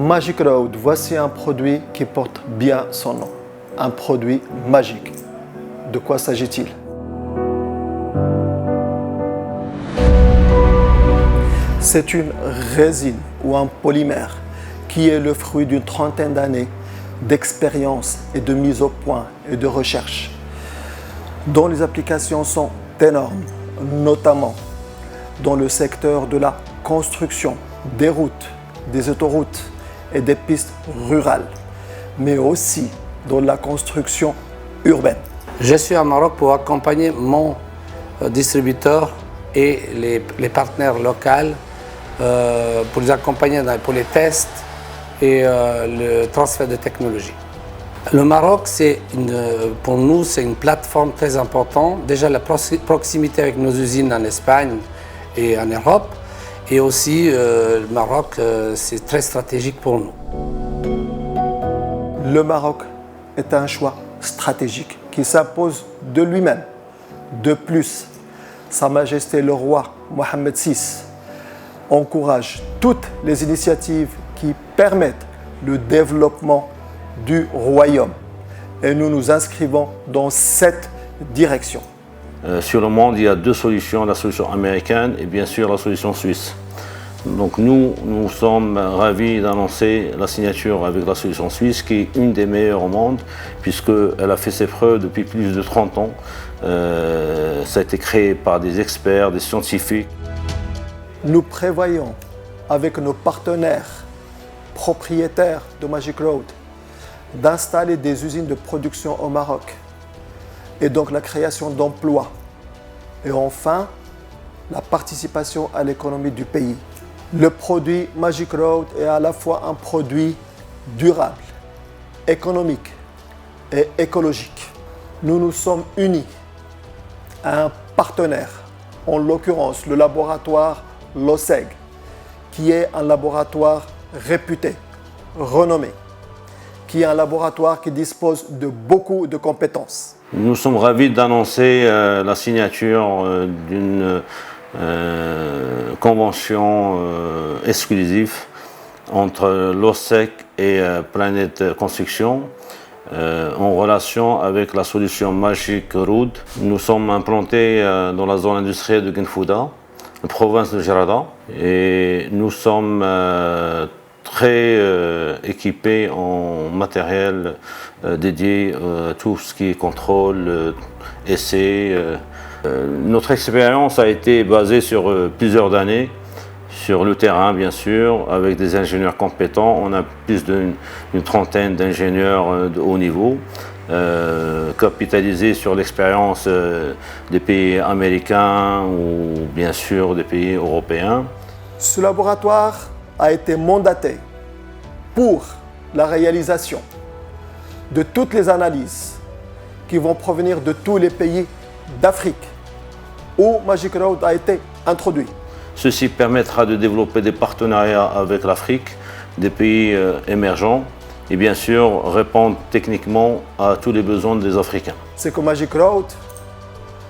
Magic Road, voici un produit qui porte bien son nom. Un produit magique. De quoi s'agit-il? C'est une résine ou un polymère qui est le fruit d'une trentaine d'années d'expérience et de mise au point et de recherche, dont les applications sont énormes, notamment dans le secteur de la construction, des routes, des autoroutes et des pistes rurales, mais aussi dans la construction urbaine. Je suis au Maroc pour accompagner mon distributeur et les partenaires locaux pour les accompagner pour les tests et le transfert de technologie. Le Maroc, pour nous, c'est une plateforme très importante. Déjà, la proximité avec nos usines en Espagne et en Europe. Et aussi, le Maroc, c'est très stratégique pour nous. Le Maroc est un choix stratégique qui s'impose de lui-même. De plus, Sa Majesté le roi Mohammed VI encourage toutes les initiatives qui permettent le développement du royaume. Et nous nous inscrivons dans cette direction. Sur le monde, il y a deux solutions, la solution américaine et bien sûr la solution suisse. Donc nous sommes ravis d'annoncer la signature avec la solution suisse qui est une des meilleures au monde puisqu'elle a fait ses preuves depuis plus de 30 ans. Ça a été créé par des experts, des scientifiques. Nous prévoyons avec nos partenaires propriétaires de Magic Road d'installer des usines de production au Maroc et donc la création d'emplois et enfin la participation à l'économie du pays. Le produit Magic Road est à la fois un produit durable, économique et écologique. Nous nous sommes unis à un partenaire, en l'occurrence le laboratoire LOSEG, qui est un laboratoire réputé, renommé, qui est un laboratoire qui dispose de beaucoup de compétences. Nous sommes ravis d'annoncer la signature d'une convention exclusive entre l'OSEC et Planète Construction en relation avec la solution Magic Road. Nous sommes implantés dans la zone industrielle de Genfouda, province de Gerada, et nous sommes très équipés en matériel dédié à tout ce qui est contrôle, essai. Notre expérience a été basée sur plusieurs années, sur le terrain bien sûr, avec des ingénieurs compétents. On a plus d'une trentaine d'ingénieurs de haut niveau, capitalisés sur l'expérience des pays américains ou bien sûr des pays européens. Ce laboratoire a été mandaté pour la réalisation de toutes les analyses qui vont provenir de tous les pays d'Afrique où Magic Road a été introduit. Ceci permettra de développer des partenariats avec l'Afrique, des pays émergents et bien sûr répondre techniquement à tous les besoins des Africains. C'est que Magic Road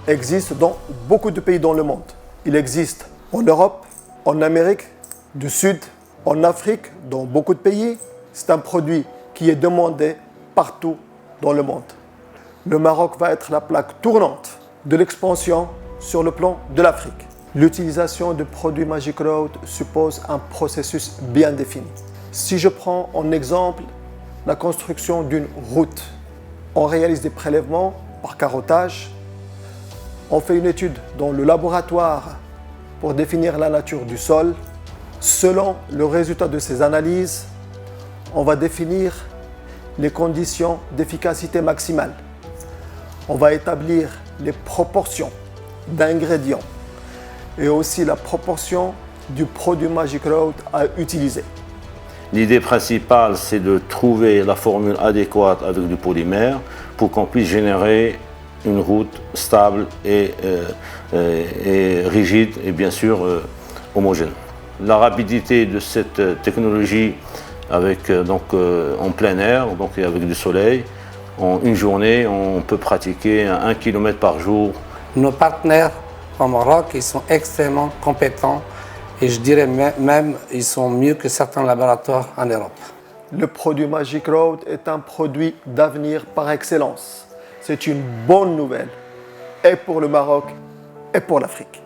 existe dans beaucoup de pays dans le monde. Il existe en Europe, en Amérique du Sud, en Afrique, dans beaucoup de pays. C'est un produit qui est demandé partout dans le monde. Le Maroc va être la plaque tournante de l'expansion sur le plan de l'Afrique. L'utilisation de produits Magic Road suppose un processus bien défini. Si je prends en exemple la construction d'une route, on réalise des prélèvements par carottage, on fait une étude dans le laboratoire pour définir la nature du sol. Selon le résultat de ces analyses, on va définir les conditions d'efficacité maximale. On va établir les proportions d'ingrédients et aussi la proportion du produit Magic Road à utiliser. L'idée principale, c'est de trouver la formule adéquate avec du polymère pour qu'on puisse générer une route stable et rigide et bien sûr homogène. La rapidité de cette technologie avec, en plein air donc, et avec du soleil, en une journée, on peut pratiquer 1 km par jour. Nos partenaires au Maroc, ils sont extrêmement compétents Et je dirais même ils sont mieux que certains laboratoires en Europe. Le produit Magic Road est un produit d'avenir par excellence. C'est une bonne nouvelle, et pour le Maroc, et pour l'Afrique.